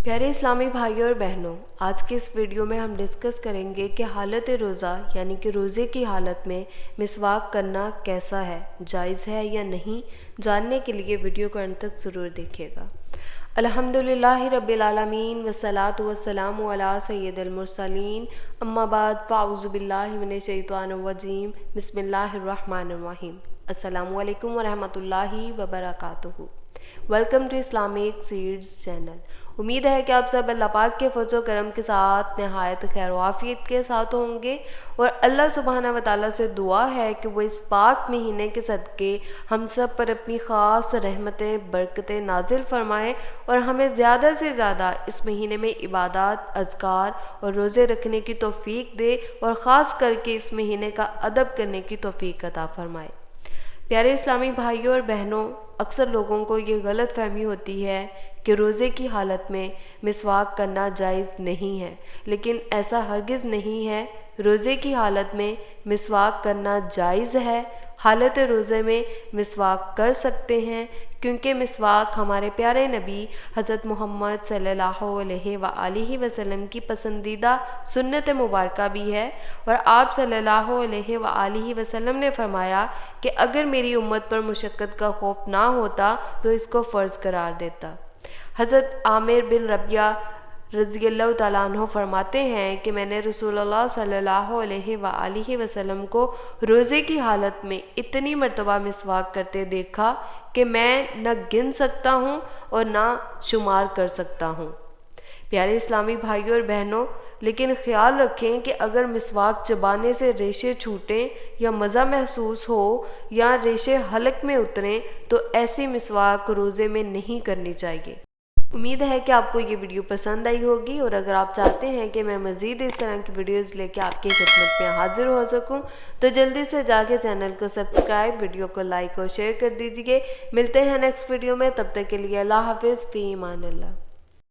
प्यारे इस्लामी भाइयों और बहनों, आज के इस वीडियो में हम डिस्कस करेंगे कि हालत रोज़ा यानी कि रोज़े की हालत में मिसवाक करना कैसा है, जायज़ है या नहीं। जानने के लिए वीडियो को अंत तक ज़रूर देखिएगा। अल्हम्दुलिल्लाहि रब्बिल आलमीन वस्सलातु वस्सलामु अला सय्यिदिल मुरसलीन अम्मा बाद फ़अऊज़ु बिल्लाहि मिनश शैतानिर रजीम बिस्मिल्लाहिर रहमानिर रहीम। अस्सलामु अलैकुम वरहमतुल्लाहि वबरकातुहू। Welcome to Islamic seeds channel. उम्मीद है कि आप सब अल्लाह पाक के फजल व करम के साथ नहायत खैर व आफियत के साथ होंगे और अल्लाह सुब्हानहू व तआला से दुआ है कि वो इस पाक महीने के सदक़े हम सब पर अपनी ख़ास रहमतें बरकतें नाजिल फरमाए और हमें ज़्यादा से ज़्यादा इस महीने में इबादत, अज़कार और रोज़े रखने की तौफ़ीक दे और ख़ास करके इस महीने का अदब करने की तौफ़ीक अता फरमाए। प्यारे इस्लामी भाइयों और बहनों, अक्सर लोगों को ये गलत फहमी होती है कि रोज़े की हालत में मिसवाक करना जायज़ नहीं है, लेकिन ऐसा हरगिज़ नहीं है। रोज़े की हालत में मिसवाक करना जायज़ है। हालत रोज़े में मिसवाक कर सकते हैं क्योंकि मिसवाक हमारे प्यारे नबी हज़रत मोहम्मद सल्लल्लाहु अलैहि वसल्लम की पसंदीदा सुन्नत मुबारका भी है और आप सल्लल्लाहु अलैहि वसल्लम ने फरमाया कि अगर मेरी उम्मत पर मुशक्क़त का खौफ ना होता तो इसको फ़र्ज़ करार देता। हज़रत आमिर बिन रबिया रज़ियल्लाहु ताला अन्हु फरमाते हैं कि मैंने रसूलुल्लाह सल्लल्लाहु अलैहि वसल्लम को रोज़े की हालत में इतनी मर्तबा मिसवाक करते देखा कि मैं न गिन सकता हूँ और न शुमार कर सकता हूँ। प्यारे इस्लामी भाइयों और बहनों, लेकिन ख़्याल रखें कि अगर मिसवाक चबाने से रेशे छूटें या मज़ा महसूस हो या रेशे हलक में उतरें तो ऐसी मिसवाक रोज़े में नहीं करनी चाहिए। उम्मीद है कि आपको ये वीडियो पसंद आई होगी और अगर आप चाहते हैं कि मैं मज़ीद इस तरह की वीडियोज़ लेके आपकी खिदमत में हाज़िर हो सकूं तो जल्दी से जाके चैनल को सब्सक्राइब, वीडियो को लाइक और शेयर कर दीजिए। मिलते हैं नेक्स्ट वीडियो में, तब तक के लिए अल्लाह हाफ़िज़, फ़ी अमान अल्लाह।